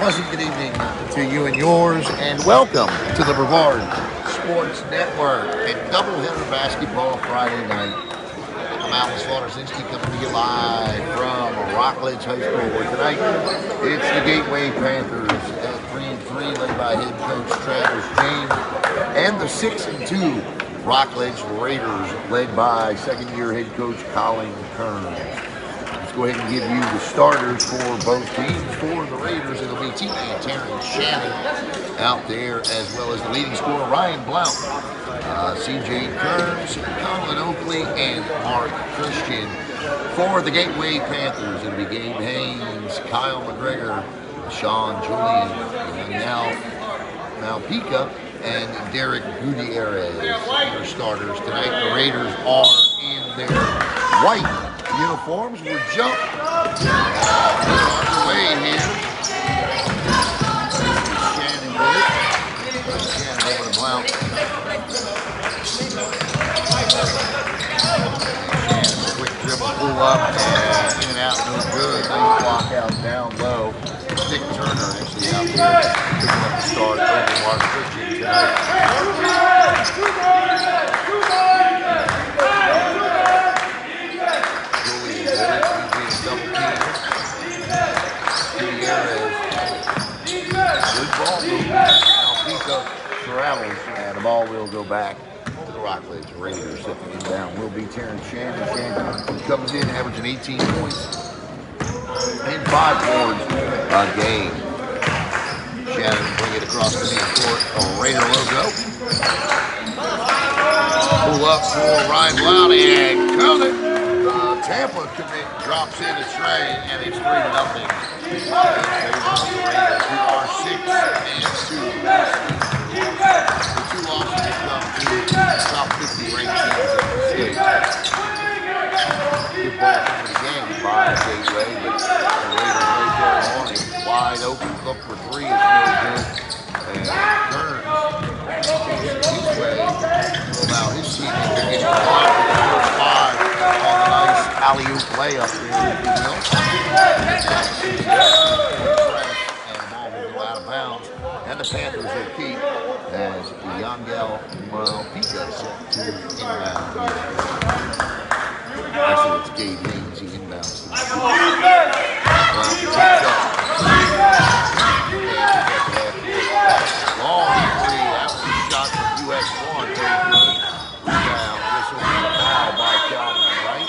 pleasant good evening to you and yours, and welcome to the Brevard Sports Network and doubleheader basketball Friday night. I'm Alan Slaughter-Sinski coming to you live from Rockledge High School, where tonight it's the Gateway Panthers at 3-3, led by head coach Travis James, and the 6-2 Rockledge Raiders, led by second-year head coach Colin Kearns. Let's go ahead and give you the starters for both teams. For the Raiders, it'll be teammate Terrence Shannon out there, as well as the leading scorer Ryan Blount, C.J. Kearns, Colin Oakley, and Mark Christian. For the Gateway Panthers, it'll be Gabe Haynes, Kyle McGregor, Sean Julian, Malpica, and Derek Gutierrez. Your starters tonight. The Raiders are in their white uniforms. We're jumping underway here. Shannon with it. Shannon over to Blount. Shannon, quick dribble, pull up, and in and out, no good. Nice block out down low. Nick Turner actually out there picking up the start over Mark Christian tonight. Good ball movement. Malpica travels, and the ball will go back to the Rockledge Raiders. Stepping inbound will be Terrence Shannon. Shannon comes in averaging 18 points and 5 boards a game. Shannon bring it across the midcourt. Raider logo. Pull up for Ryan Blount and count it. Tampa commit drops in a tray, and it's 3-0. We are 6-2. The two losses come to top 50 ranked teams in the state. Good ball from the game by Gateway, but the Raiders right there on it. Wide open, look for three, it's no good. And Kearns his way to allow his team to get the block with the first 5 on the nice alley-oop layup there. And the ball will go out of bounds. And the Panthers will keep as Yangel Malpica set to inbound. Actually, it's Gabe Haynes, he inbounds. Long three, that was a shot from US1. Rebound, whistle, foul by Calvin Wright.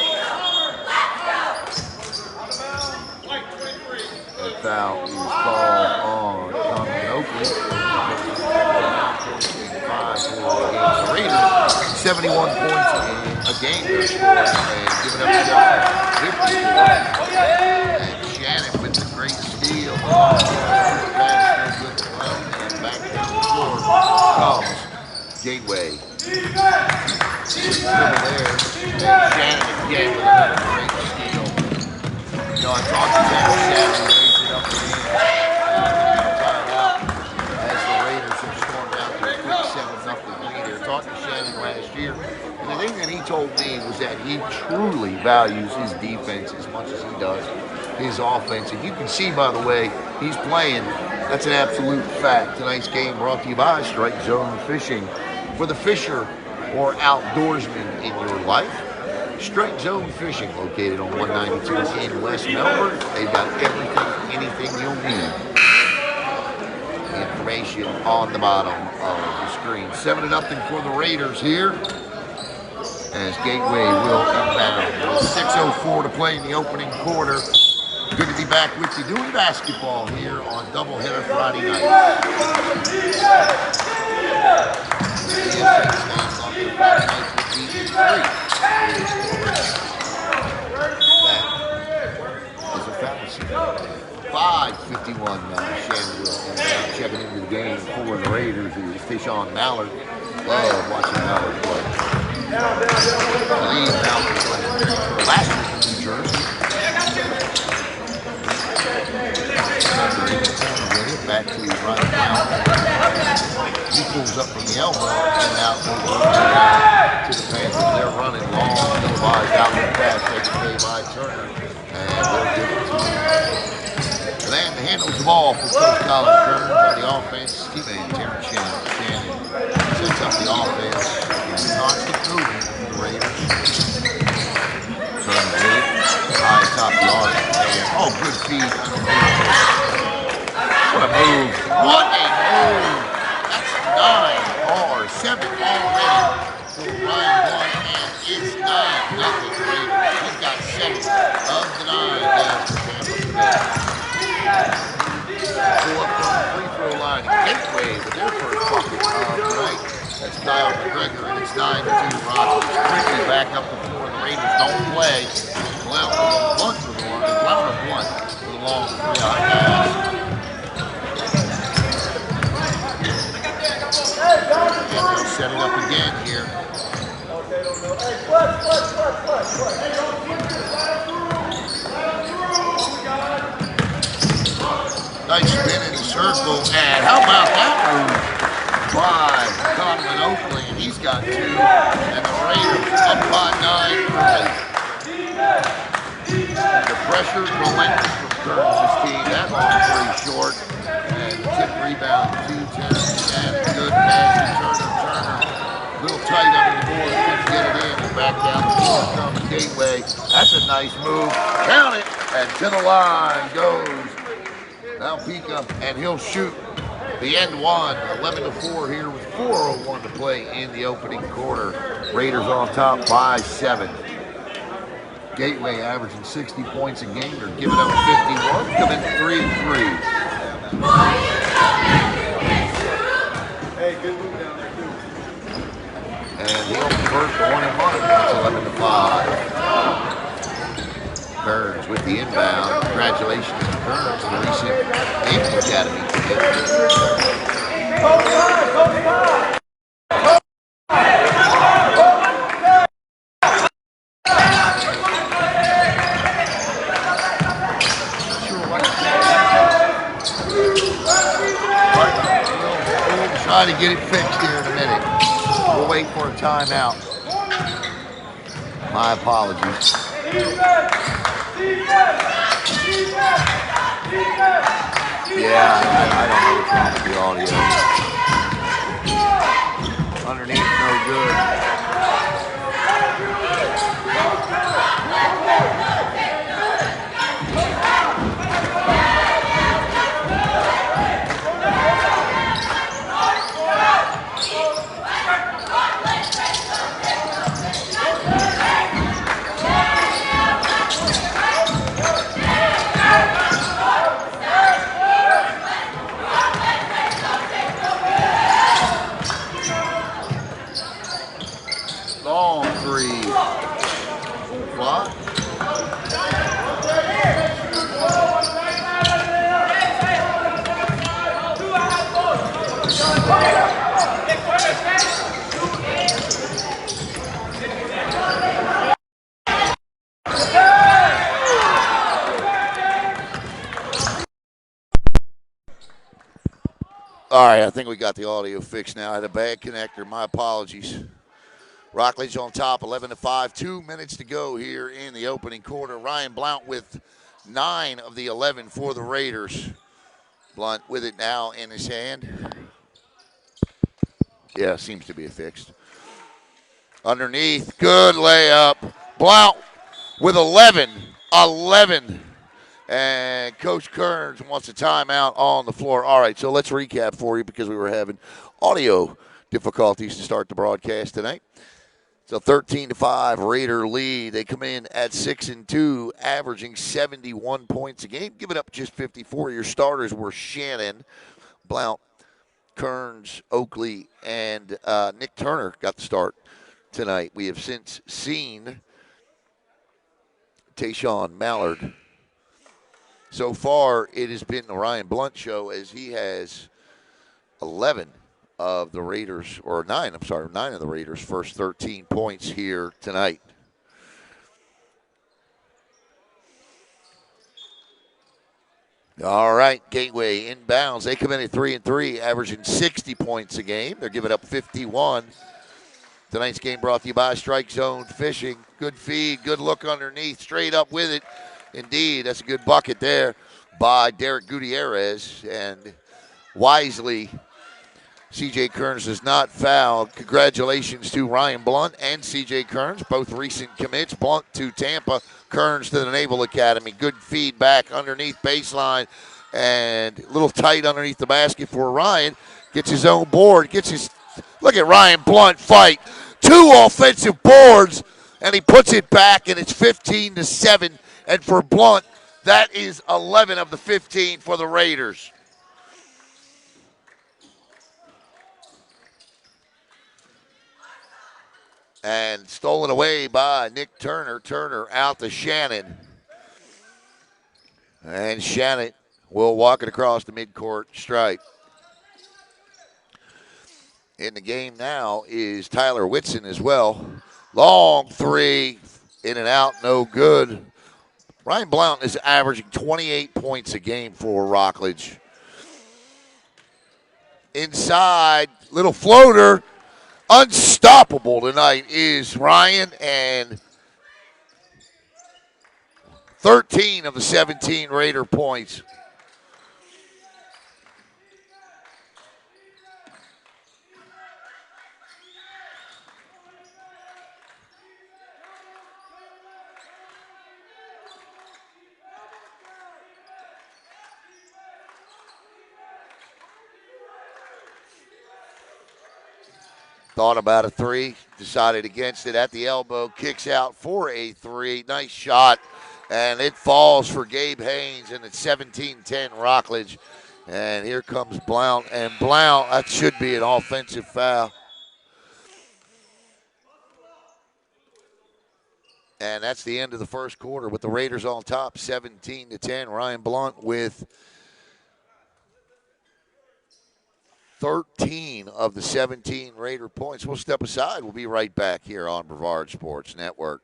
That foul is called on Colin Oakley. 5 Raiders, 71 points in a game they're scoring, and giving up the 54. And Shannon with the great steal. And back to the floor comes Gateway. Dribble there. And Shannon again with another great steal. You know, I talked to Shannon, raised it up and in. Tied out as the Raiders have stormed out to a quick 7-0 lead. They were talking to Shannon last year, and the thing that he told me was that he truly values his defense as much as he does his offense. And you can see, by the way, he's playing. That's an absolute fact. Tonight's game brought to you by Strike Zone Fishing. For the fisher or outdoorsman in your life, Strike Zone Fishing, located on 192 in West Melbourne. They've got everything, anything you'll need. Information on the bottom of the screen. 7-0 for the Raiders here, as Gateway will inbound. 6:04 to play in the opening quarter. Good to be back with you doing basketball here on doubleheader Friday night. That is a fallacy. 5:51 now. Shannon will inbound. Checking into the game for the Raiders is Tishawn Mallard. Love watching Mallard play. Lead Mallard playing last year in New Jersey. Back to Ryan Blount. He pulls up from the elbow and out to the Panthers. They're running long, televised outlet pass taken away by Turner. And they'll give it to handles the ball for Coach Colin Kearns on the offense. Teammate Terrence Shannon sets up the offense. Constant movement for the Raiders. Kearns with it. High atop the arc. And, oh, good feed underneath. What a move. What a move. That's 7 already for Ryan Blunt. And it's 9-0 Raiders. He's got 7 of the 9 down for Tampa Bay. Pull up from the free throw line. Gateway with their first bucket of the night. That's Kyle McGregor, and it's 9-2 Rockledge. Quickly back up the floor. The Raiders don't play. Blunt for the one. Blunt for the long 3-out pass. And they'll set it up again here. Nice spin in the circle, and how about that move by Donovan Oakley, and he's got 2, and the Raiders up by 9 early. The pressure relentless from Kearns' team. That long 3 short, and tip rebound 2-10, and good pass to Turner. A little tight under the board, couldn't get it in, and back down the floor comes Gateway. That's a nice move. Count it, and to the line goes Malpica, and he'll shoot the end one. 11-4 here with 4:01 to play in the opening quarter. Raiders on top by 7. Gateway averaging 60 points a game. They're giving up 51, coming 3-3. Hey, good move down there too. And he'll convert the 1-1. That's 11-5. Kearns with the inbound. Congratulations to Kearns, the recent Naval Academy ticket. We'll try to get it fixed here in a minute. We'll wait for a timeout. My apologies. Yeah, I don't know what's wrong with the audio. Underneath, no good. Long 3. Full block. All right, I think we got the audio fixed now. I had a bad connector. My apologies. Rockledge on top, 11-5. 2 minutes to go here in the opening quarter. Ryan Blount with 9 of the 11 for the Raiders. Blount with it now in his hand. Yeah, seems to be fixed. Underneath, good layup. Blount with 11. And Coach Kearns wants a timeout on the floor. All right, so let's recap for you because we were having audio difficulties to start the broadcast tonight. So 13-5 Raider lead. They come in at 6-2, averaging 71 points a game, giving up just 54. Your starters were Shannon, Blount, Kearns, Oakley, and Nick Turner got the start tonight. We have since seen Tayshawn Mallard. So far, it has been the Ryan Blount show as he has 11 of the Raiders, or 9 of the Raiders' first 13 points here tonight. All right, Gateway inbounds. They come in at 3-3, averaging 60 points a game. They're giving up 51. Tonight's game brought to you by Strike Zone Fishing. Good feed, good look underneath, straight up with it. Indeed, that's a good bucket there by Derek Gutierrez, and wisely, C.J. Kearns does not foul. Congratulations to Ryan Blunt and C.J. Kearns, both recent commits. Blunt to Tampa, Kearns to the Naval Academy. Good feedback underneath baseline, and a little tight underneath the basket for Ryan. Gets his own board. Look at Ryan Blunt fight. 2 offensive boards, and he puts it back, and it's 15-7. And for Blunt, that is 11 of the 15 for the Raiders. And stolen away by Nick Turner. Turner out to Shannon. And Shannon will walk it across the midcourt stripe. In the game now is Tyler Whitson as well. Long three, in and out, no good. Ryan Blount is averaging 28 points a game for Rockledge. Inside, little floater. Unstoppable tonight is Ryan, and 13 of the 17 Raider points. Thought about a three, decided against it at the elbow, kicks out for a three. Nice shot, and it falls for Gabe Haynes, and it's 17-10 Rockledge. And here comes Blount, and Blount, that should be an offensive foul. And that's the end of the first quarter with the Raiders on top, 17-10. Ryan Blount with 13 of the 17 Raider points. We'll step aside. We'll be right back here on Brevard Sports Network.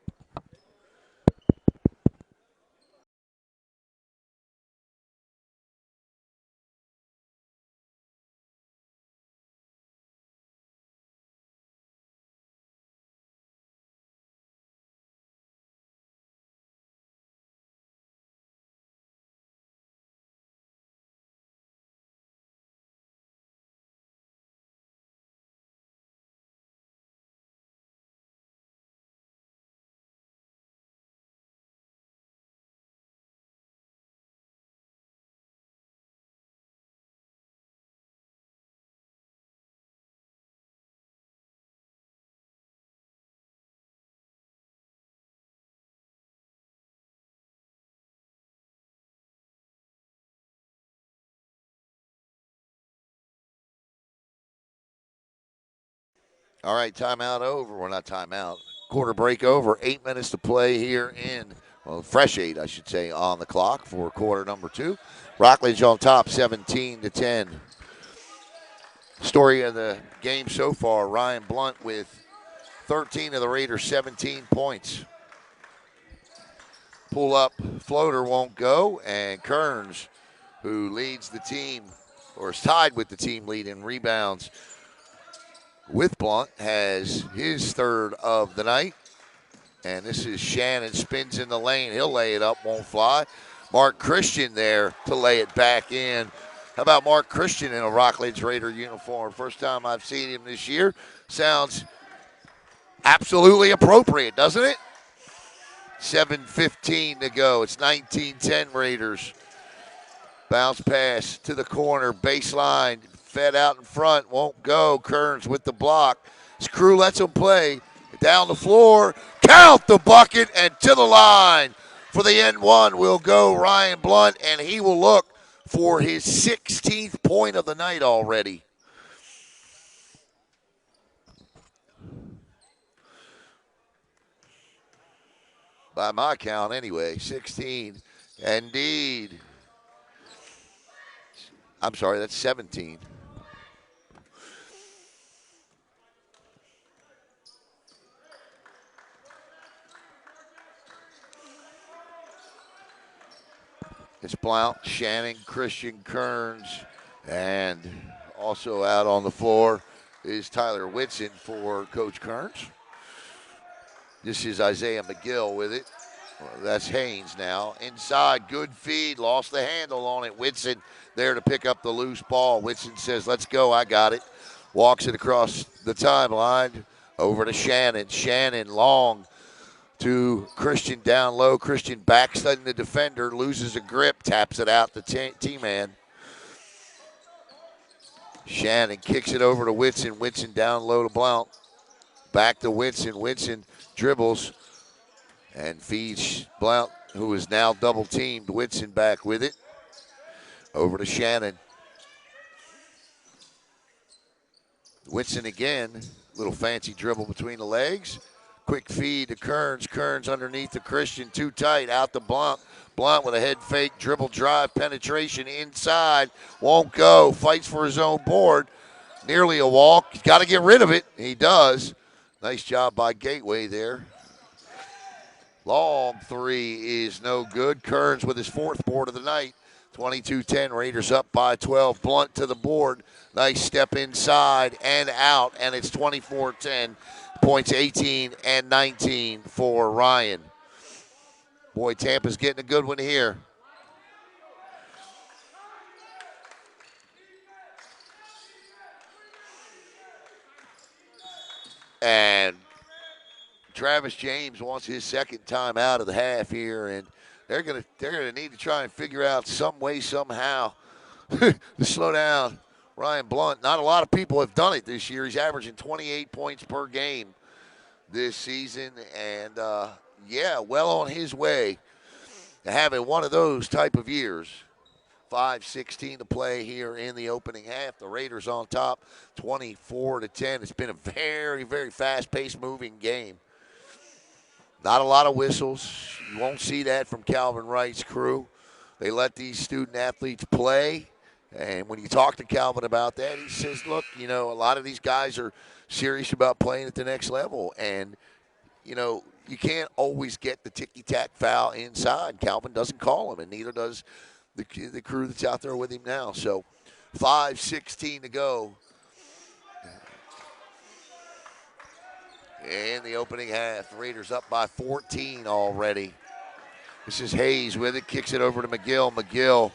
All right, timeout over. Well, not timeout. Quarter break over. 8 minutes to play here fresh 8, I should say, on the clock for quarter number 2. Rockledge on top, 17-10. Story of the game so far, Ryan Blount with 13 of the Raiders' 17 points. Pull up floater won't go, and Kearns, who leads the team, or is tied with the team lead in rebounds with Blount, has his third of the night. And this is Shannon, spins in the lane. He'll lay it up, won't fly. Mark Christian there to lay it back in. How about Mark Christian in a Rockledge Raider uniform? First time I've seen him this year. Sounds absolutely appropriate, doesn't it? 7:15 to go. It's 19-10 Raiders. Bounce pass to the corner, baseline, fed out in front, won't go. Kearns with the block. His crew lets him play. Down the floor, count the bucket, and to the line. For the N1 will go Ryan Blount, and he will look for his 16th point of the night already. By my count anyway, 16. Indeed. I'm sorry, that's 17. It's Blount, Shannon, Christian, Kearns, and also out on the floor is Tyler Whitson for Coach Kearns. This is Isaiah McGill with it. Well, that's Haynes now. Inside, good feed. Lost the handle on it. Whitson there to pick up the loose ball. Whitson says, let's go. I got it. Walks it across the timeline over to Shannon. Shannon long to Christian down low. Christian backstudding the defender. Loses a grip. Taps it out to T-Man. Shannon kicks it over to Whitson. Whitson down low to Blount. Back to Whitson. Whitson dribbles and feeds Blount, who is now double teamed. Whitson back with it. Over to Shannon. Whitson again. Little fancy dribble between the legs. Quick feed to Kearns. Kearns underneath the Christian. Too tight. Out to Blount. Blount with a head fake. Dribble drive. Penetration inside. Won't go. Fights for his own board. Nearly a walk. He's got to get rid of it. He does. Nice job by Gateway there. Long three is no good. Kearns with his fourth board of the night. 22-10. Raiders up by 12. Blunt to the board. Nice step inside and out, and it's 24-10. Points 18 and 19 for Ryan. Boy, Tampa's getting a good one here. And Travis James wants his second time out of the half here, and they're gonna need to try and figure out some way, somehow, to slow down Ryan Blunt. Not a lot of people have done it this year. He's averaging 28 points per game this season, and well on his way to having one of those type of years. 5:16 to play here in the opening half. The Raiders on top, 24-10. It's been a very, very fast-paced, moving game. Not a lot of whistles. You won't see that from Calvin Wright's crew. They let these student athletes play. And when you talk to Calvin about that, he says, look, a lot of these guys are serious about playing at the next level. And, you can't always get the ticky-tack foul inside. Calvin doesn't call them, and neither does the crew that's out there with him now. So 5:16 to go in the opening half. The Raiders up by 14 already. This is Hayes with it. Kicks it over to McGill. McGill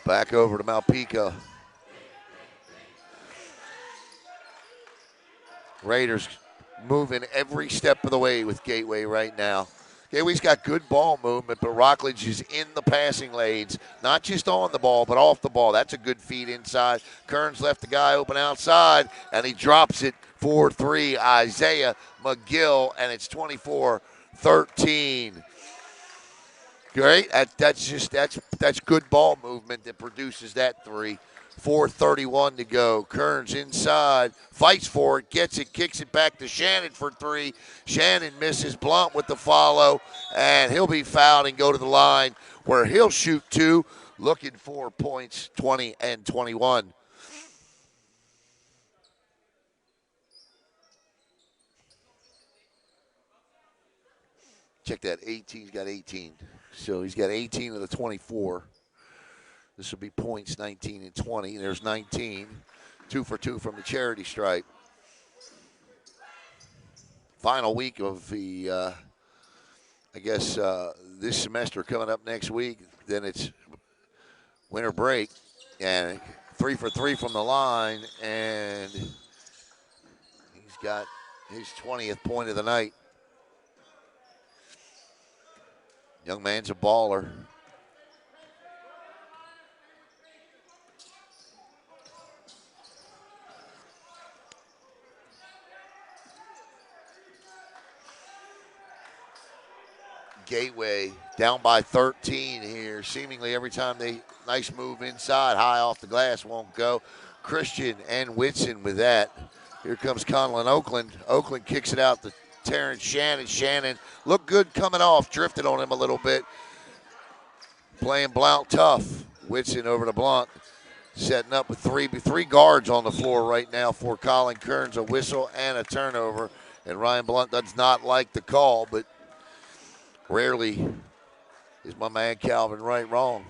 back over to Malpica. Raiders moving every step of the way with Gateway right now. Gateway's got good ball movement, but Rockledge is in the passing lanes, not just on the ball, but off the ball. That's a good feed inside. Kearns left the guy open outside, and he drops it for three. Isaiah McGill, and it's 24-13. Great. That's good ball movement that produces that three. 4:31 to go. Kearns inside, fights for it, gets it, kicks it back to Shannon for three. Shannon misses. Blunt with the follow, and he'll be fouled and go to the line where he'll shoot two, looking for points 20 and 21. Check that, 18. He's got 18. So he's got 18 of the 24. This will be points 19 and 20. There's 19. 2 for 2 from the charity stripe. Final week of the, this semester coming up next week. Then it's winter break. And 3 for 3 from the line. And he's got his 20th point of the night. Young man's a baller. Gateway down by 13 here. Seemingly every time nice move inside, high off the glass, won't go. Christian and Whitson with that. Here comes Conlon Oakland. Oakland kicks it out to Terrence Shannon. Shannon looked good coming off, drifted on him a little bit. Playing Blount tough. Whitson over to Blount. Setting up with three guards on the floor right now for Colin Kearns. A whistle and a turnover. And Ryan Blount does not like the call, but rarely is my man Calvin Wright wrong.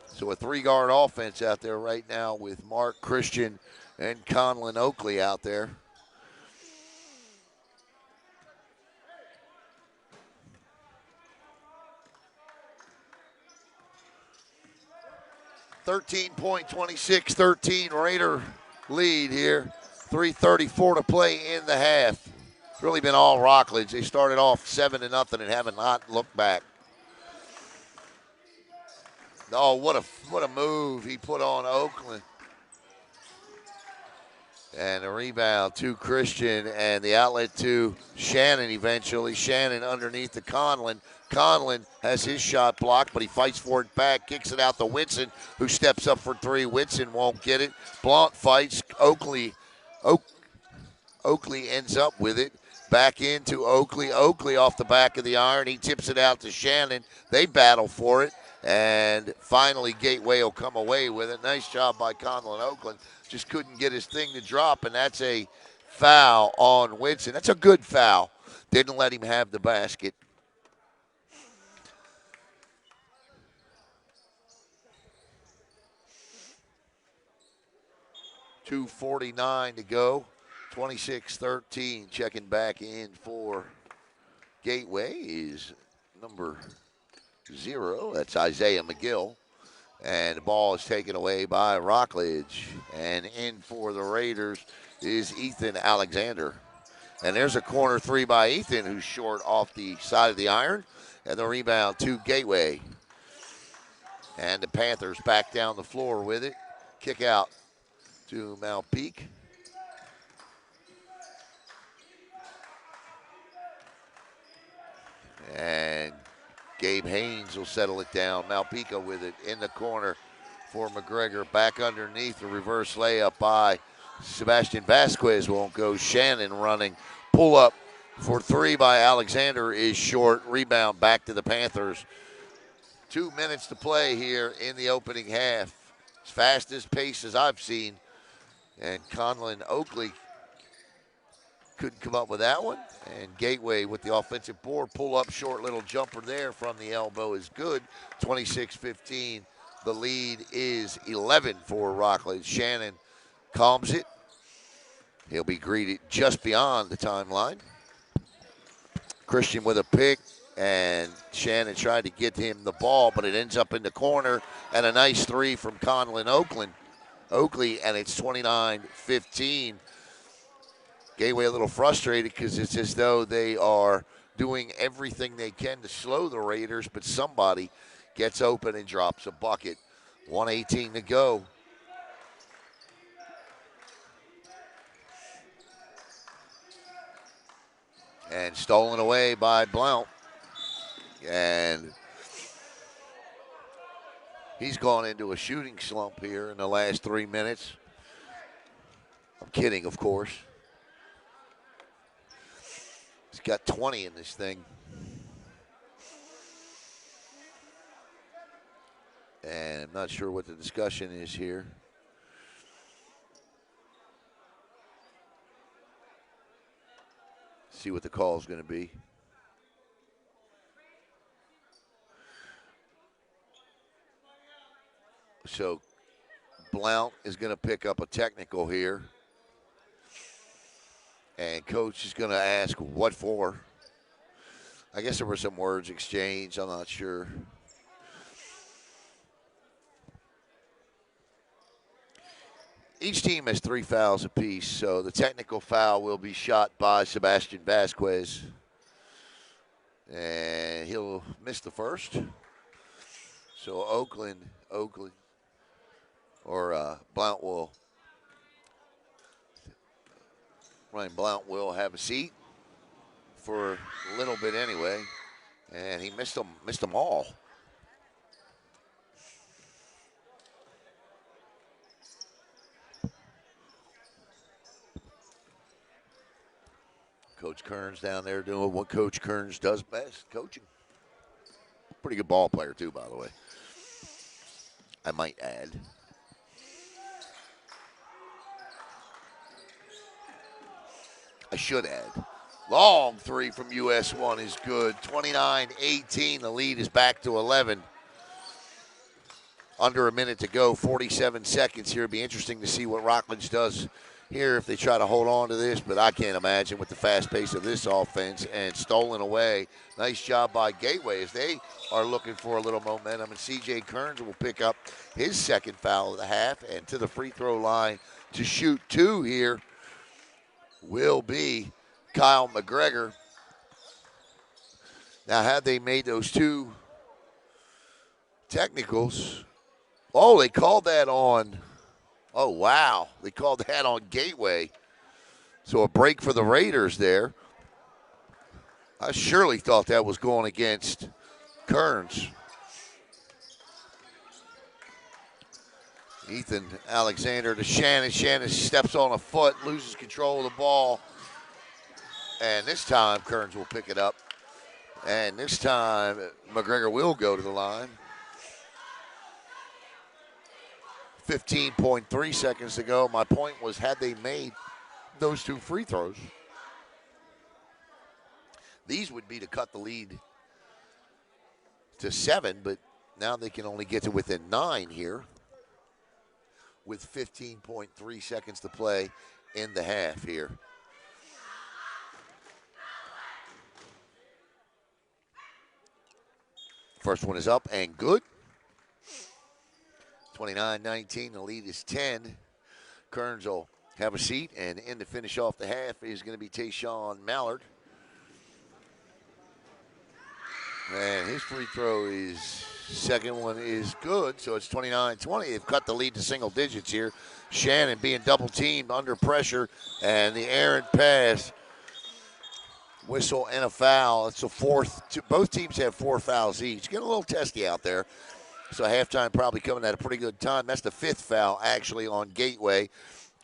So a three-guard offense out there right now with Mark, Christian, and Conlon Oakley out there. 13-point, 26-13 Raider lead here. 3:34 to play in the half. It's really been all Rockledge. They started off 7-0 and haven't not looked back. Oh, what a move he put on Oakland. And a rebound to Christian, and the outlet to Shannon eventually. Shannon underneath to Conlon. Conlon has his shot blocked, but he fights for it back, kicks it out to Whitson, who steps up for three. Whitson won't get it. Blount fights. Oakley ends up with it. Back into Oakley. Oakley off the back of the iron. He tips it out to Shannon. They battle for it. And finally, Gateway will come away with it. Nice job by Conlon Oakland. Just couldn't get his thing to drop, and that's a foul on Whitson. That's a good foul. Didn't let him have the basket. .249 to go. 26-13. Checking back in for Gateway is number 0. That's Isaiah McGill. And the ball is taken away by Rockledge. And in for the Raiders is Ethan Alexander. And there's a corner three by Ethan, who's short off the side of the iron. And the rebound to Gateway. And the Panthers back down the floor with it. Kick out to Malpeque. And Gabe Haynes will settle it down. Malpica with it in the corner for McGregor. Back underneath, a reverse layup by Sebastian Vasquez won't go. Shannon running. Pull up for three by Alexander is short. Rebound back to the Panthers. 2 minutes to play here in the opening half. As fastest pace as I've seen. And Conlon Oakley couldn't come up with that one. And Gateway with the offensive board. Pull up short little jumper there from the elbow is good. 26-15. The lead is 11 for Rockledge. Shannon calms it. He'll be greeted just beyond the timeline. Christian with a pick. And Shannon tried to get him the ball, but it ends up in the corner. And a nice three from Conlon Oakley, and it's 29-15. Gateway a little frustrated because it's as though they are doing everything they can to slow the Raiders, but somebody gets open and drops a bucket. 1:18 to go. And stolen away by Blount. And he's gone into a shooting slump here in the last 3 minutes. I'm kidding, of course. He's got 20 in this thing. And I'm not sure what the discussion is here. See what the call is going to be. So Blount is going to pick up a technical here. And coach is going to ask what for. I guess there were some words exchanged. I'm not sure. Each team has 3 fouls apiece, so the technical foul will be shot by Sebastian Vasquez. And he'll miss the first. So Ryan Blount will have a seat for a little bit anyway. And he missed them all. Coach Kearns down there doing what Coach Kearns does best, coaching. Pretty good ball player too, by the way. I might add. I should add. Long three from US1 is good. 29-18. The lead is back to 11. Under a minute to go. 47 seconds here. It'll be interesting to see what Rockledge does here if they try to hold on to this, but I can't imagine with the fast pace of this offense and stolen away. Nice job by Gateway as they are looking for a little momentum, and C.J. Kearns will pick up his second foul of the half, and to the free throw line to shoot 2 here will be Kyle McGregor. Now, had they made those 2 technicals, oh, they called that on, oh, wow, they called that on Gateway. So a break for the Raiders there. I surely thought that was going against Kearns. Ethan Alexander to Shannon. Shannon steps on a foot, loses control of the ball. And this time, Kearns will pick it up. And this time, McGregor will go to the line. 15.3 seconds to go. My point was, had they made those 2 free throws, these would be to cut the lead to 7, but now they can only get to within 9 here with 15.3 seconds to play in the half here. First one is up and good. 29-19, the lead is 10. Kearns will have a seat, and in to finish off the half is going to be Tayshawn Mallard. And his free throw is, second one is good, so it's 29-20. They've cut the lead to single digits here. Shannon being double teamed under pressure, and the errant pass, whistle and a foul. It's a fourth. Both teams have 4 fouls each. Getting a little testy out there. So halftime probably coming at a pretty good time. That's the 5th foul actually on Gateway,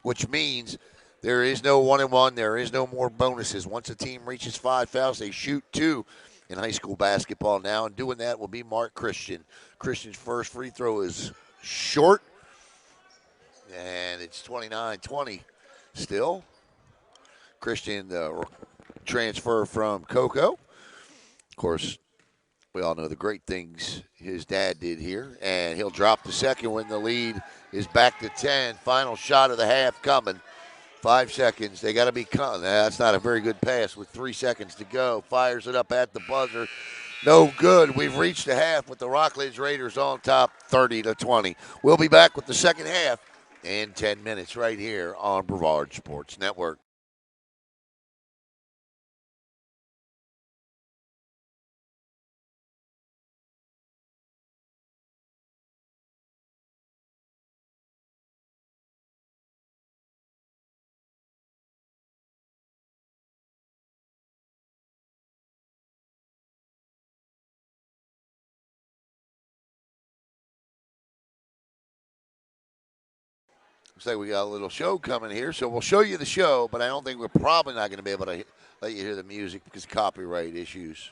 which means there is no 1-and-1. There is no more bonuses. Once a team reaches 5 fouls, they shoot 2 in high school basketball now. And doing that will be Mark Christian. Christian's first free throw is short, and it's 29-20 still. Christian, the transfer from Cocoa. Of course, we all know the great things his dad did here, and he'll drop the second when the lead is back to 10. Final shot of the half coming. 5 seconds. They got to be coming. That's not a very good pass with 3 seconds to go. Fires it up at the buzzer. No good. We've reached the half with the Rockledge Raiders on top, 30-20. We'll be back with the second half in 10 minutes right here on Brevard Sports Network. Looks like we got a little show coming here, so we'll show you the show, but I don't think we're probably not going to be able to let you hear the music because of copyright issues.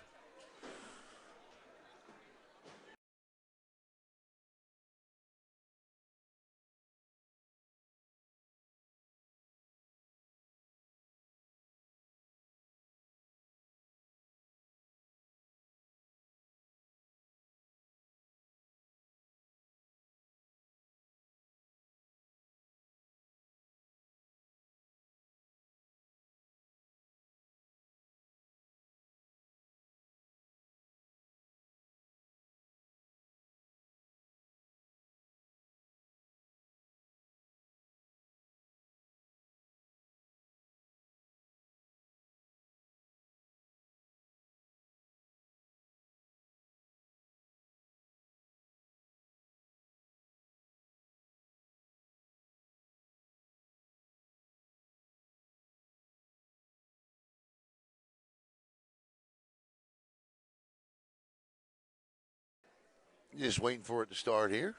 Just waiting for it to start here.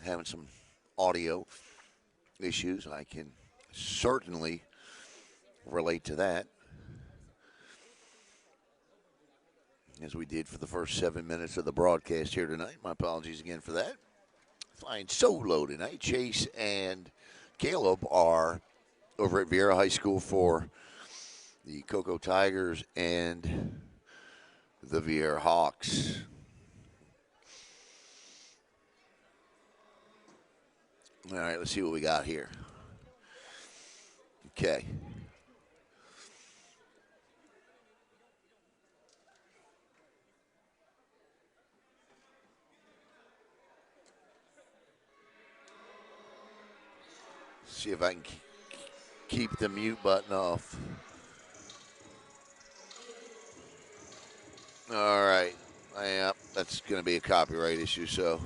Having some audio issues. I can certainly relate to that, as we did for the first 7 minutes of the broadcast here tonight. My apologies again for that. Flying solo tonight. Chase and Caleb are over at Vieira High School for the Cocoa Tigers and the Vieira Hawks. All right, let's see what we got here. Okay. See if I can keep the mute button off. All right. Yeah, that's going to be a copyright issue, so.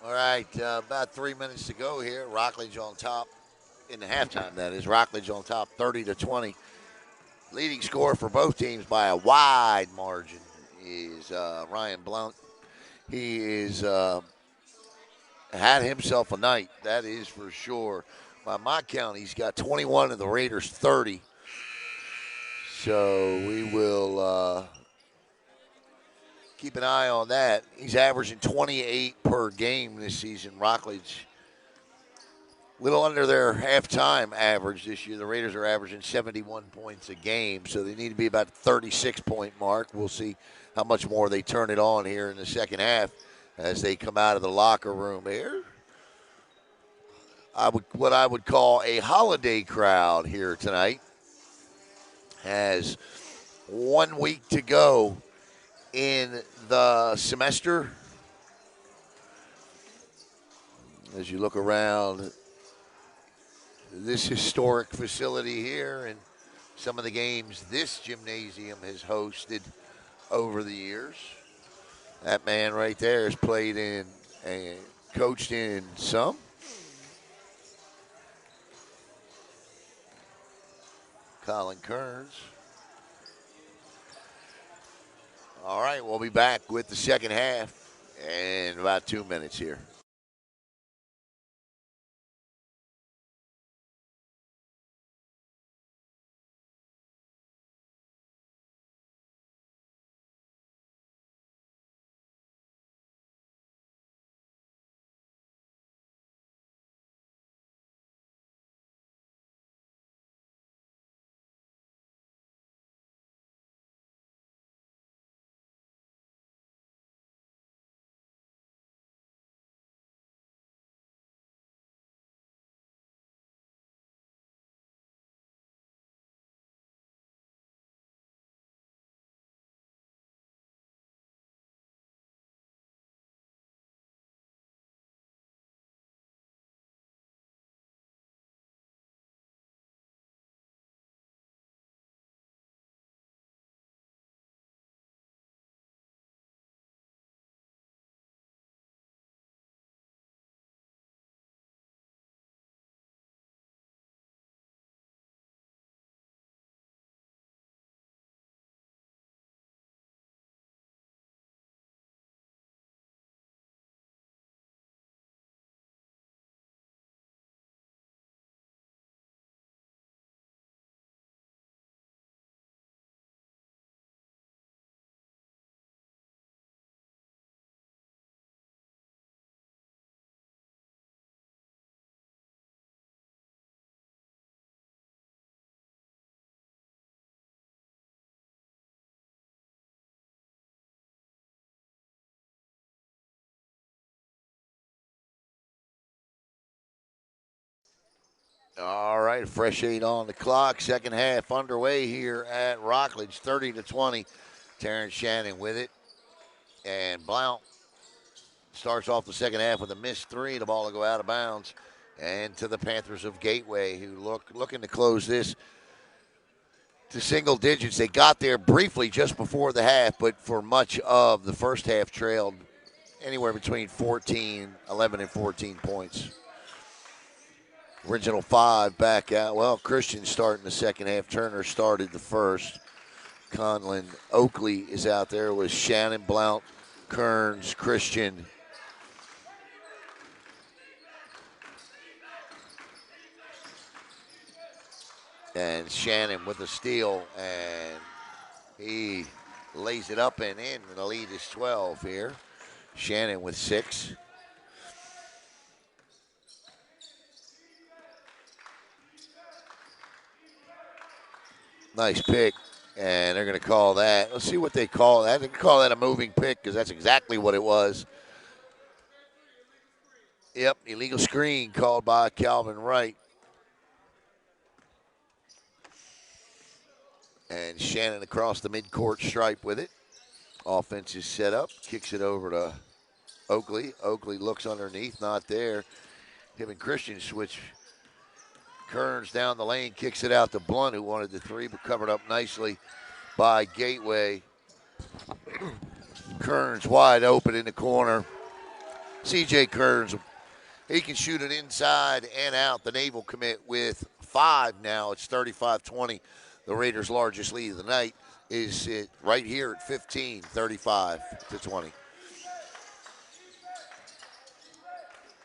All right, about 3 minutes to go here. Rockledge on top in the halftime. That is Rockledge on top, 30-20. Leading scorer for both teams by a wide margin is Ryan Blount. He is had himself a night. That is for sure. By my count, he's got 21 and the Raiders 30. So we will keep an eye on that. He's averaging 28 per game this season. Rockledge Little under their halftime average this year. The Raiders are averaging 71 points a game, so they need to be about 36-point mark. We'll see how much more they turn it on here in the second half as they come out of the locker room here. What I would call a holiday crowd here tonight. Has 1 week to go in the semester. As you look around this historic facility here and some of the games this gymnasium has hosted over the years. That man right there has played in and coached in some. Colin Kearns. All right, we'll be back with the second half in about 2 minutes here. All right, fresh 8 on the clock. Second half underway here at Rockledge, 30-20. Terrence Shannon with it. And Blount starts off the second half with a missed three. The ball will go out of bounds. And to the Panthers of Gateway, who looking to close this to single digits. They got there briefly just before the half, but for much of the first half trailed anywhere between 11 and 14 points. Original five back out. Well, Christian starting the second half. Turner started the first. Conlon Oakley is out there with Shannon, Blount, Kearns, Christian. And Shannon with a steal, and he lays it up and in. The lead is 12 here. Shannon with 6. Nice pick, and they're going to call that. Let's see what they call that. They can call that a moving pick because that's exactly what it was. Yep, illegal screen called by Calvin Wright. And Shannon across the midcourt stripe with it. Offense is set up, kicks it over to Oakley. Oakley looks underneath, not there. Him and Christian switch. Kearns down the lane, kicks it out to Blunt, who wanted the three, but covered up nicely by Gateway. Kearns wide open in the corner. CJ Kearns, he can shoot it inside and out. The Naval commit with 5 now. It's 35-20. The Raiders' largest lead of the night is right here at 15, 35-20.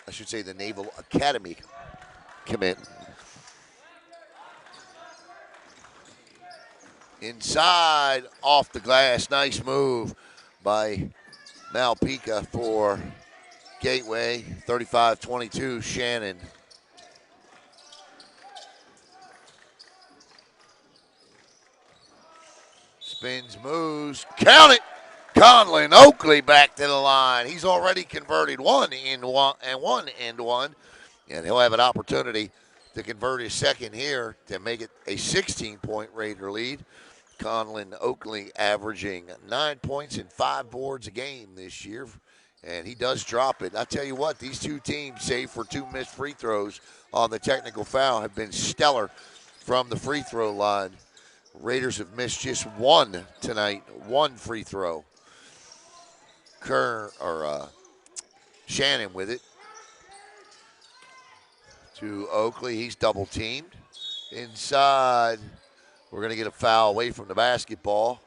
I should say the Naval Academy commit. Inside, off the glass. Nice move by Malpica for Gateway. 35-22, Shannon. Spins, moves, count it. Conlon Oakley back to the line. He's already converted one and one, and he'll have an opportunity to convert his second here to make it a 16-point Raider lead. Conlon Oakley averaging 9 points and 5 boards a game this year, and he does drop it. I tell you what, these two teams, save for 2 missed free throws on the technical foul, have been stellar from the free throw line. Raiders have missed just one tonight, one free throw. Shannon with it to Oakley. He's double teamed. Inside, we're going to get a foul away from the basketball.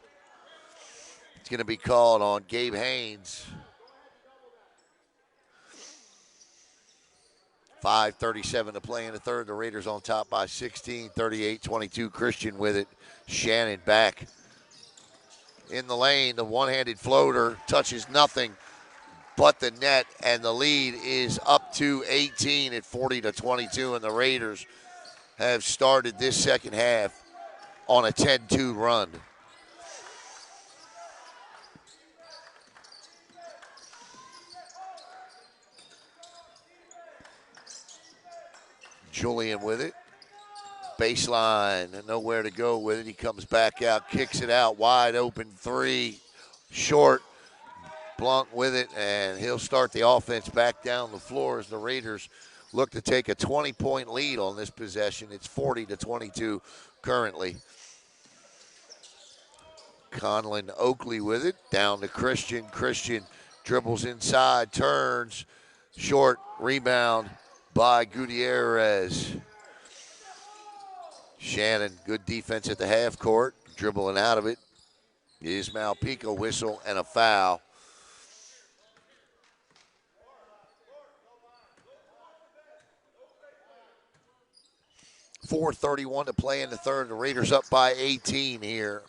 It's going to be called on Gabe Haynes. 5:37 to play in the third. The Raiders on top by 16, 38-22. Christian with it. Shannon back in the lane. The one-handed floater touches nothing but the net, and the lead is up to 18 at 40-22, and the Raiders have started this second half on a 10-2 run. Julian with it. Baseline, nowhere to go with it. He comes back out, kicks it out, wide open three, short. Blunt with it, and he'll start the offense back down the floor as the Raiders look to take a 20-point lead on this possession. It's 40-22 currently. Conlon Oakley with it, down to Christian. Christian dribbles inside, turns, short, rebound by Gutierrez. Shannon, good defense at the half court, dribbling out of it. Is Malpica, whistle, and a foul. 4:31 to play in the third. The Raiders up by 18 here.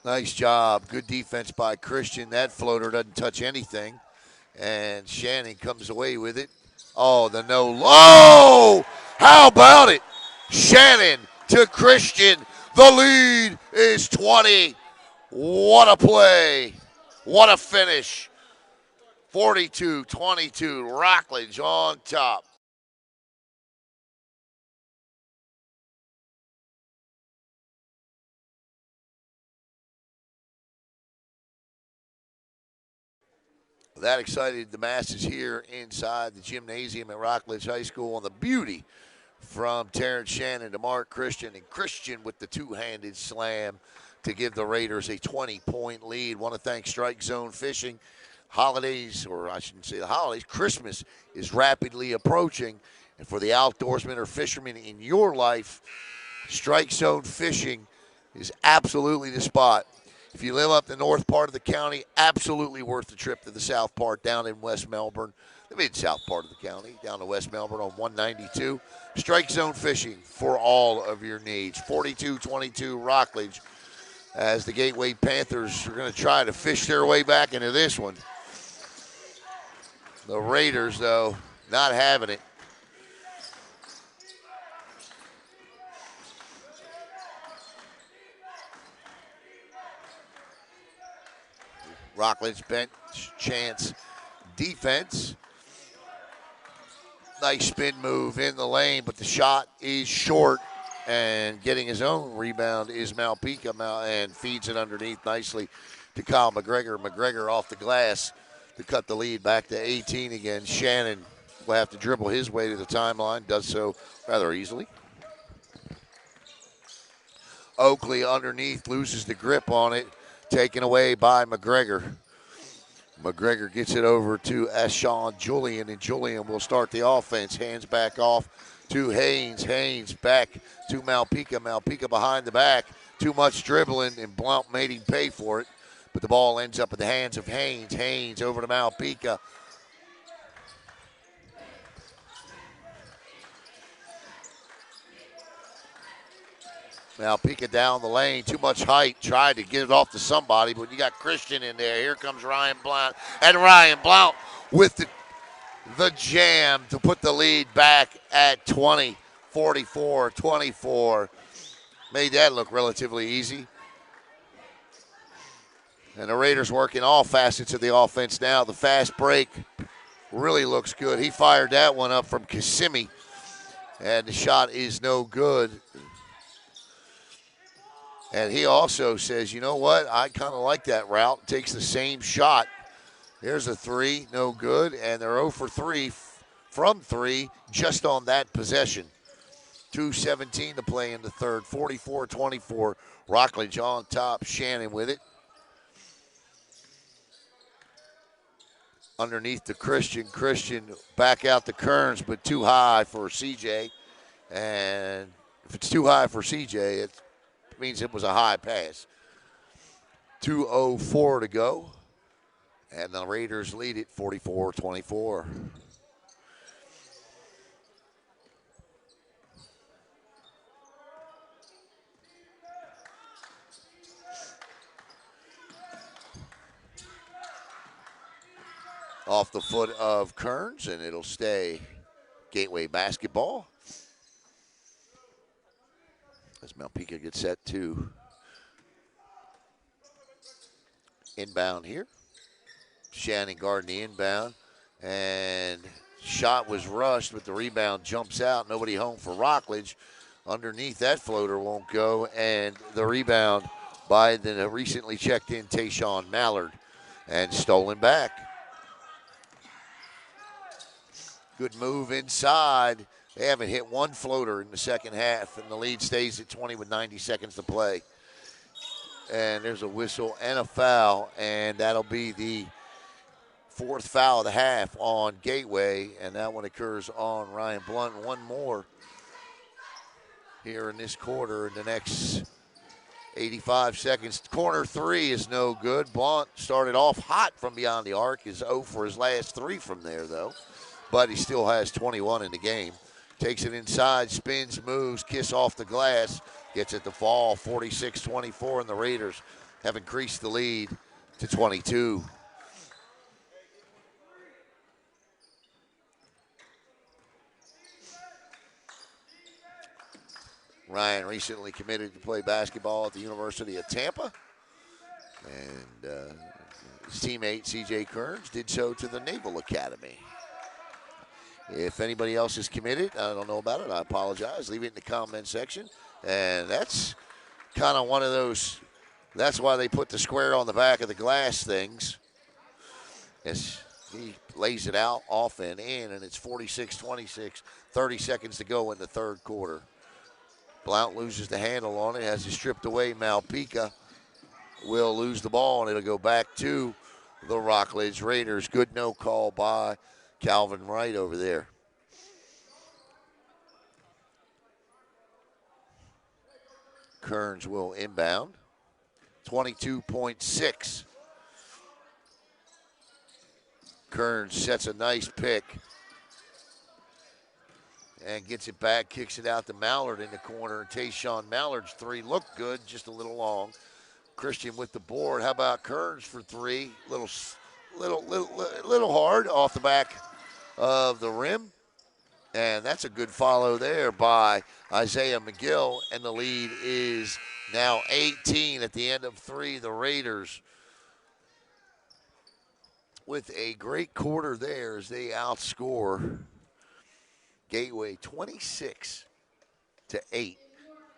Nice job. Good defense by Christian. That floater doesn't touch anything. And Shannon comes away with it. Oh, the no low. How about it? Shannon to Christian. The lead is 20. What a play. What a finish. 42-22. Rockledge on top. That excited the masses here inside the gymnasium at Rockledge High School on the beauty from Terrence Shannon to Mark Christian, and Christian with the two-handed slam to give the Raiders a 20-point lead. Want to thank Strike Zone Fishing. Holidays, or I shouldn't say the holidays, Christmas is rapidly approaching, and for the outdoorsman or fisherman in your life, Strike Zone Fishing is absolutely the spot. If you live up the north part of the county, absolutely worth the trip to the south part down in West Melbourne, the mid-south part of the county, down to West Melbourne on 192. Strike Zone Fishing for all of your needs. 42-22 Rockledge as the Gateway Panthers are going to try to fish their way back into this one. The Raiders, though, not having it. Rockledge bench chance defense. Nice spin move in the lane, but the shot is short, and getting his own rebound is Malpica, and feeds it underneath nicely to Kyle McGregor. McGregor off the glass to cut the lead back to 18 again. Shannon will have to dribble his way to the timeline, does so rather easily. Oakley underneath, loses the grip on it. Taken away by McGregor. McGregor gets it over to Ashawn Julian, and Julian will start the offense. Hands back off to Haynes. Haynes back to Malpica. Malpica behind the back. Too much dribbling, and Blount made him pay for it. But the ball ends up in the hands of Haynes. Haynes over to Malpica. Malpica down the lane, too much height, tried to get it off to somebody, but you got Christian in there. Here comes Ryan Blount, and Ryan Blount with the jam to put the lead back at 20, 44-24. Made that look relatively easy. And the Raiders working all facets of the offense now. The fast break really looks good. He fired that one up from Kissimmee, and the shot is no good. And he also says, you know what? I kind of like that route. Takes the same shot. There's a three, no good. And they're 0 for 3 from 3 just on that possession. 2:17 to play in the third. 44-24. Rockledge on top. Shannon with it. Underneath the Christian. Christian back out to Kearns, but too high for CJ. And if it's too high for CJ, it means it was a high pass. 2:04 to go. And the Raiders lead it 44-24. Off the foot of Kearns, and it'll stay Gateway basketball. As Malpeca gets set to inbound here. Shannon guarding the inbound. And shot was rushed, but the rebound jumps out. Nobody home for Rockledge. Underneath that floater won't go. And the rebound by the recently checked in Tayshawn Mallard. And stolen back. Good move inside. They haven't hit one floater in the second half, and the lead stays at 20 with 90 seconds to play. And there's a whistle and a foul, and that'll be the fourth foul of the half on Gateway, and that one occurs on Ryan Blunt. One more here in this quarter in the next 85 seconds. Corner three is no good. Blunt started off hot from beyond the arc. Is 0 for his last 3 from there, though. But he still has 21 in the game. Takes it inside, spins, moves, kiss off the glass, gets it to fall. 46-24, and the Raiders have increased the lead to 22. Ryan recently committed to play basketball at the University of Tampa. And his teammate, C.J. Kearns, did so to the Naval Academy. If anybody else is committed, I don't know about it, I apologize. Leave it in the comment section. And that's kind of one of those, that's why they put the square on the back of the glass things. As he lays it out, off and in, and it's 46-26, 30 seconds to go in the third quarter. Blount loses the handle on it, has it stripped away. Malpeca will lose the ball, and it'll go back to the Rockledge Raiders. Good no call by Calvin Wright over there. Kearns will inbound. 22.6. Kearns sets a nice pick and gets it back, kicks it out to Mallard in the corner. Tayshawn Mallard's 3 looked good, just a little long. Christian with the board. How about Kearns for 3? Little hard off the back of the rim. And that's a good follow there by Isaiah McGill. And the lead is now 18 at the end of 3. The Raiders with a great quarter there as they outscore Gateway 26-8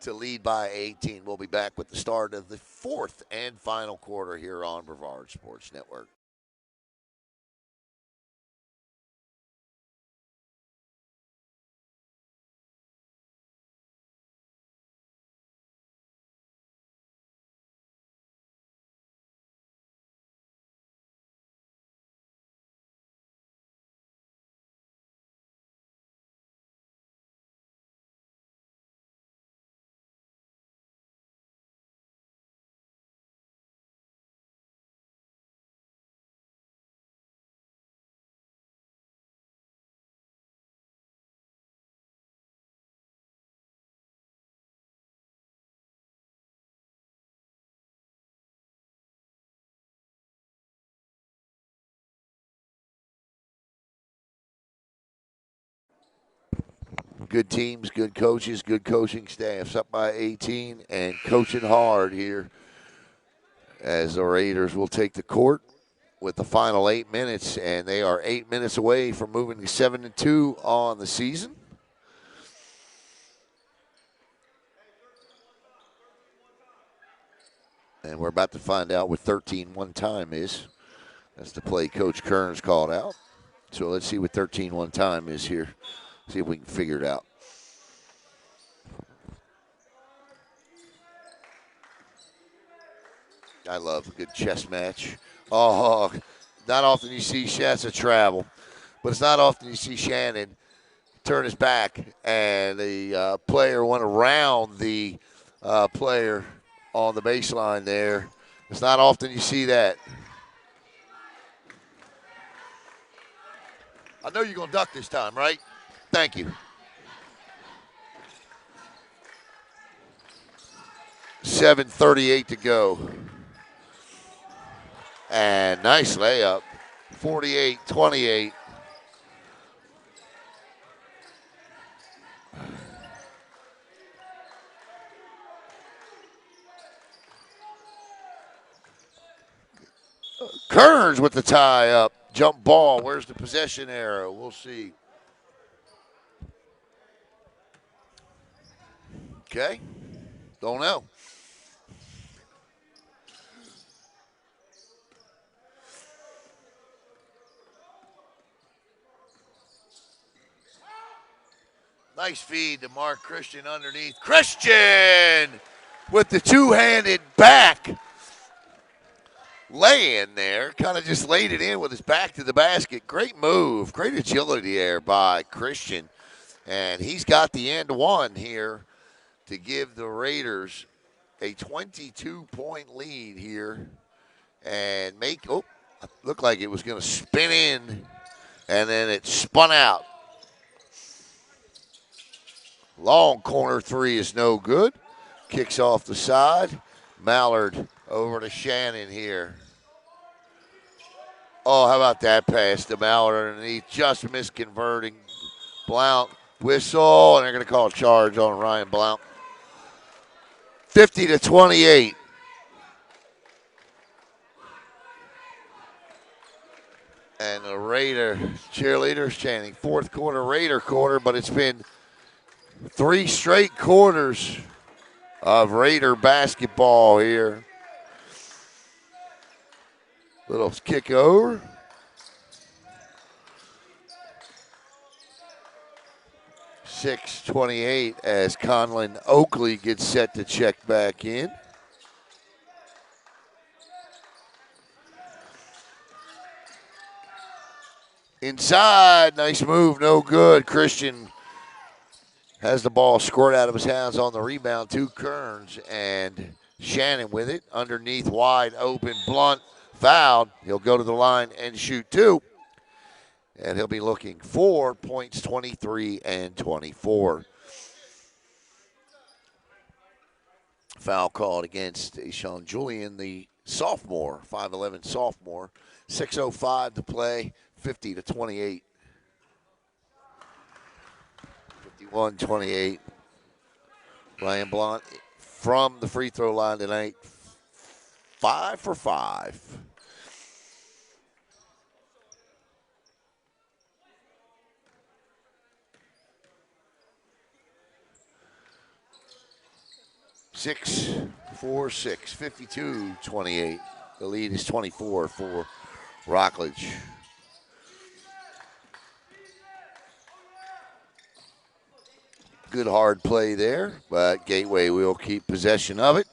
to lead by 18. We'll be back with the start of the fourth and final quarter here on Brevard Sports Network. good teams, good coaches, good coaching staffs. Up by 18 and coaching hard here as the Raiders will take the court with the final 8 minutes, and they are 8 minutes away from moving to 7-2 on the season. And we're about to find out what 13-1 time is. That's the play Coach Kearns called out. So let's see what 13-1 time is here. See if we can figure it out. I love a good chess match. Oh, not often you see that's a travel, but it's not often you see Shannon turn his back and the player went around the player on the baseline there. It's not often you see that. I know you're going to duck this time, right? Thank you. 7:38 to go. And nice layup. 48-28. Kearns with the tie up. Jump ball. Where's the possession arrow? We'll see. Okay. Don't know. Nice feed to Mark Christian underneath. Christian with the two-handed back lay in there. Kind of just laid it in with his back to the basket. Great move. Great agility there by Christian. And he's got the end one here to give the Raiders a 22-point lead here. And looked like it was going to spin in, and then it spun out. Long corner three is no good. Kicks off the side. Mallard over to Shannon here. Oh, how about that pass to Mallard underneath? Just misconverting. Blount whistle, and they're going to call a charge on Ryan Blount. 50-28. And the Raider cheerleaders chanting fourth quarter Raider quarter, but it's been 3 straight quarters of Raider basketball here. Little kick over. .6:28 as Conlon Oakley gets set to check back in. Inside, nice move, no good. Christian has the ball squirt out of his hands on the rebound to Kearns, and Shannon with it. Underneath, wide open, Blunt fouled. He'll go to the line and shoot 2. And he'll be looking for points 23 and 24. Foul called against Sean Julian, the sophomore, 5'11 sophomore. 6:05 to play, 50-28. 51-28. Ryan Blount from the free throw line tonight, 5 for 5. Six, 4, 6, 52-28. The lead is 24 for Rockledge. Good hard play there, but Gateway will keep possession of it.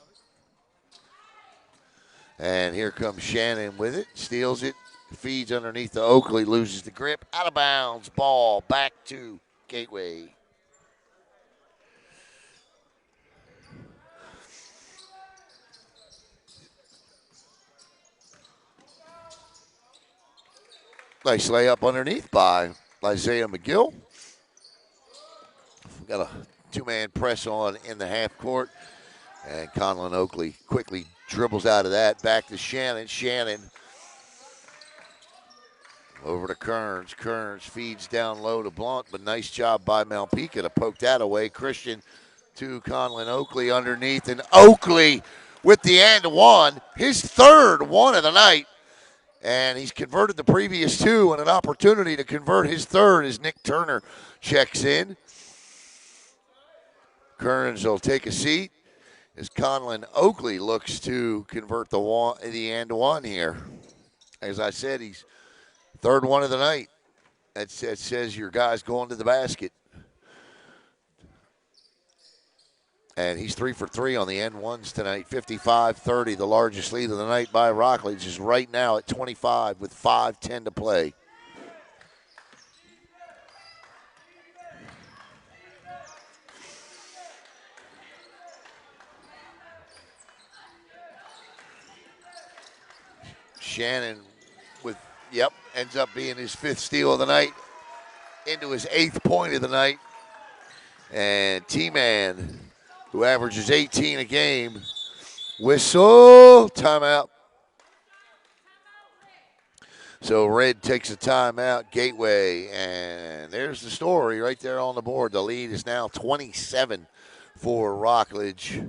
And here comes Shannon with it, steals it, feeds underneath the Oakley, loses the grip, out of bounds, ball back to Gateway. Nice layup underneath by Isaiah McGill. Got a 2-man press on in the half court. And Conlon Oakley quickly dribbles out of that. Back to Shannon. Shannon Over to Kearns. Kearns feeds down low to Blunt, but nice job by Malpica to poke that away. Christian to Conlon Oakley underneath, and Oakley with the and one, his third one of the night. And he's converted the previous two, and an opportunity to convert his third as Nick Turner checks in. Kearns will take a seat as Conlon Oakley looks to convert the and one here. As I said, he's third one of the night. That says your guy's going to the basket. And he's 3 for 3 on the N1s tonight, 55-30. The largest lead of the night by Rockledge is right now at 25 with 5:10 to play. Shannon ends up being his 5th steal of the night, into his 8th point of the night. And T-Man, who averages 18 a game, whistle, timeout. So Red takes a timeout, Gateway, and there's the story right there on the board. The lead is now 27 for Rockledge.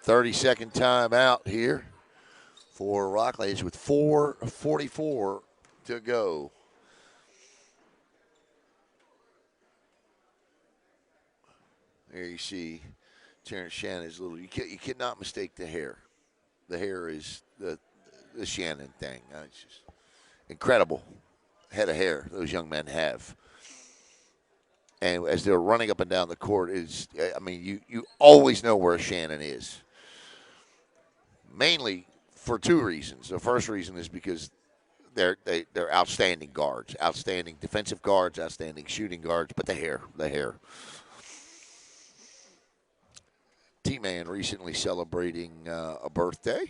30-second timeout here for Rockledge with 4:44 to go. There you see Terrence Shannon's little. You cannot mistake the hair. The hair is the Shannon thing. It's just incredible head of hair those young men have. And as they're running up and down the court, you always know where Shannon is. Mainly for two reasons. The first reason is because they're outstanding guards, outstanding defensive guards, outstanding shooting guards. But the hair. T-Man recently celebrating a birthday.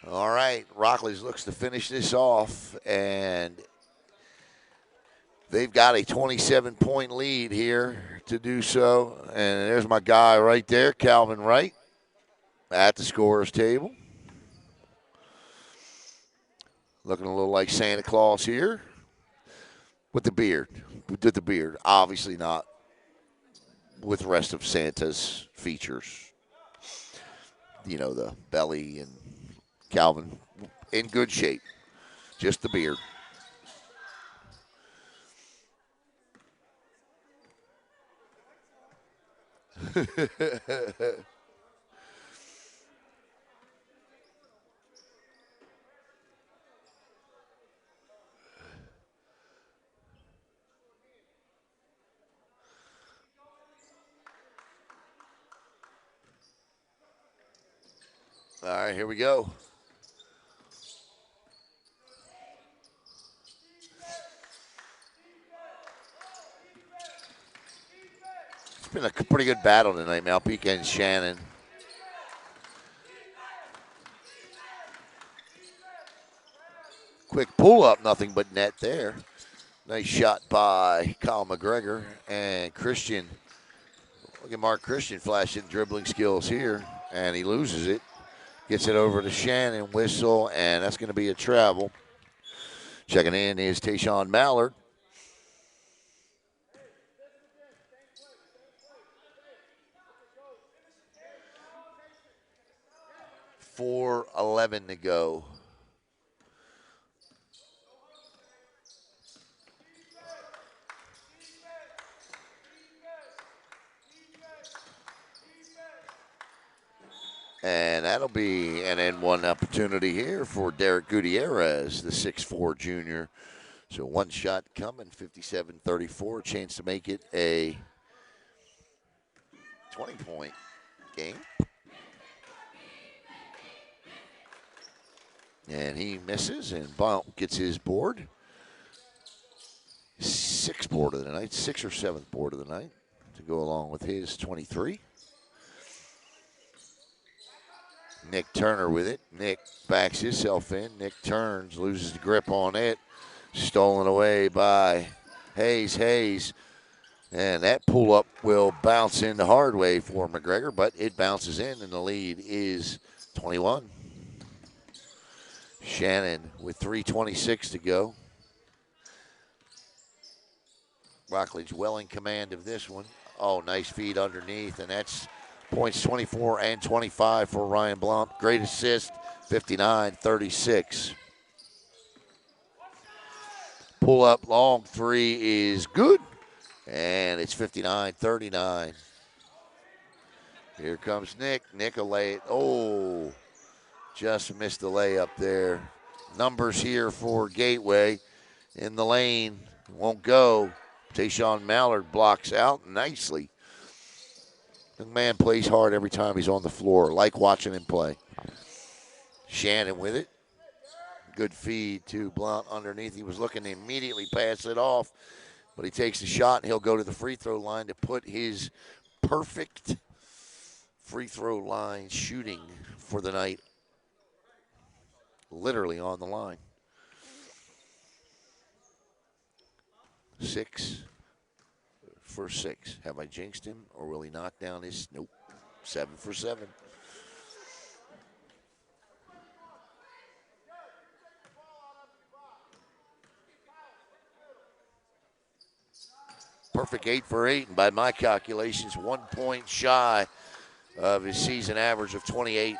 All right, Rockledge looks to finish this off, and they've got a 27-point lead here to do so. And there's my guy right there, Calvin Wright, at the scorer's table. Looking a little like Santa Claus here. With the beard. Obviously not with the rest of Santa's features. You know, the belly and Calvin in good shape. Just the beard. All right, here we go. It's been a pretty good battle tonight, Malpica and Shannon. Quick pull-up, nothing but net there. Nice shot by Kyle McGregor. And Christian, look at Mark Christian flashing dribbling skills here. And he loses it. Gets it over to Shannon, whistle, and that's going to be a travel. Checking in is Tayshawn Mallard. .4:11 to go. And that'll be an N1 opportunity here for Derek Gutierrez, the 6'4 junior. So one shot coming, 57-34. Chance to make it a 20-point game. And he misses, and Bump gets his board. 6th board of the night, 6th or 7th board of the night to go along with his 23. Nick Turner with it. Nick backs himself in. Nick turns, loses the grip on it. Stolen away by Hayes. Hayes And that pull-up will bounce in the hard way for McGregor, but it bounces in, and the lead is 21. Shannon with 3:26 to go. Rockledge well in command of this one. Oh, nice feed underneath, and that's points 24 and 25 for Ryan Blount. Great assist, 59-36. Pull-up long three is good, and it's 59-39. Here comes Nick. Nick will lay it. Oh, just missed the layup there. Numbers here for Gateway in the lane. Won't go. Tayshawn Mallard blocks out nicely. The man plays hard every time he's on the floor. Like watching him play. Shannon with it. Good feed to Blount underneath. He was looking to immediately pass it off, but he takes the shot and he'll go to the free throw line to put his perfect free throw line shooting for the night literally on the line. 6 for 6. Have I jinxed him, or will he knock down his? Nope. 7 for 7. Perfect 8 for 8, and by my calculations, 1 point shy of his season average of 28.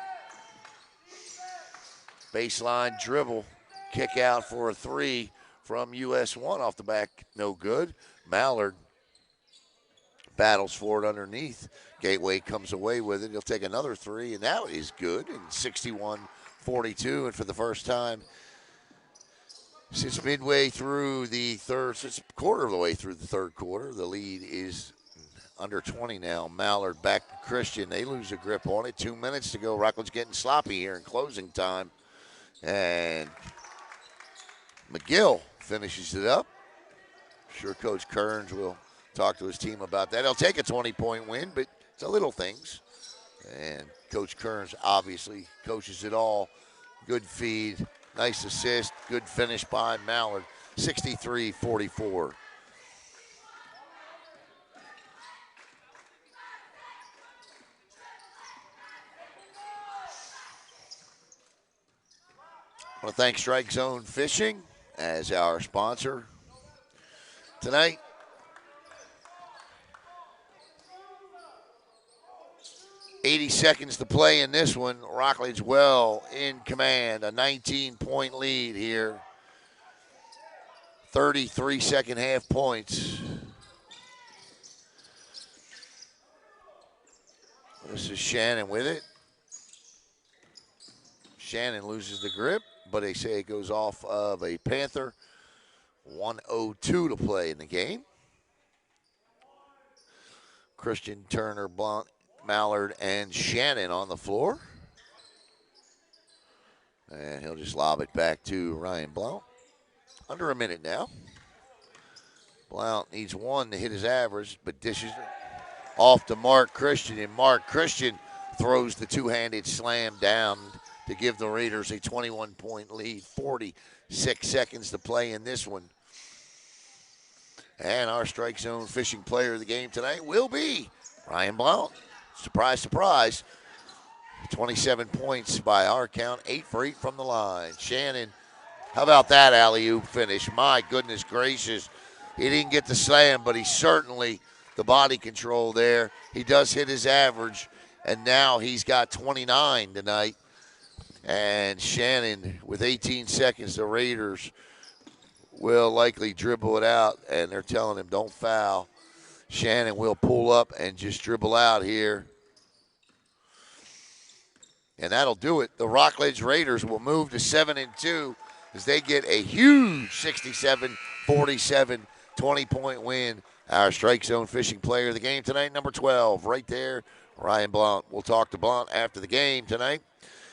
Baseline dribble, kick out for a 3 from US1 off the back, no good. Mallard battles for it underneath. Gateway comes away with it. He'll take another 3, and that is good. And 61-42, and for the first time since midway through the third, since a quarter of the way through the third quarter, the lead is under 20 now. Mallard back to Christian. They lose a grip on it. 2 minutes to go. Rockledge getting sloppy here in closing time. And McGill finishes it up. Sure, Coach Kearns will talk to his team about that. He'll take a 20-point win, but it's the little things. And Coach Kearns obviously coaches it all. Good feed, nice assist, good finish by Mallard. 63-44. I want to thank Strike Zone Fishing as our sponsor tonight. $80 seconds to play in this one. Rockledge well in command. A 19-point lead here. 33 second half points. This is Shannon with it. Shannon loses the grip, but they say it goes off of a Panther. 1:02 to play in the game. Christian, Turner, Blount, Mallard, and Shannon on the floor. And he'll just lob it back to Ryan Blount. Under a minute now. Blount needs 1 to hit his average, but dishes it off to Mark Christian. And Mark Christian throws the two-handed slam down to give the Raiders a 21-point lead. 46 seconds to play in this one. And our Strike Zone Fishing player of the game tonight will be Ryan Blount. Surprise, surprise. 27 points by our count, 8 for 8 from the line. Shannon, how about that alley-oop finish? My goodness gracious. He didn't get the slam, but he certainly, the body control there. He does hit his average, and now he's got 29 tonight. And Shannon, with 18 seconds, the Raiders will likely dribble it out, and they're telling him don't foul. Shannon will pull up and just dribble out here. And that'll do it. The Rockledge Raiders will move to 7-2 as they get a huge 67-47 20-point win. Our Strike Zone Fishing player of the game tonight, number 12, right there, Ryan Blount. We'll talk to Blount after the game tonight.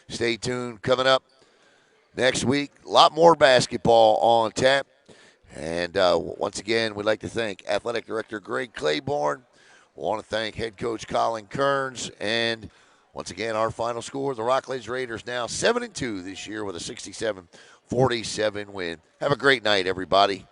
Stay tuned. Coming up next week, a lot more basketball on tap. And once again, we'd like to thank Athletic Director Greg Claiborne. We want to thank Head Coach Colin Kearns. And once again, our final score, the Rockledge Raiders now 7-2 this year with a 67-47 win. Have a great night, everybody.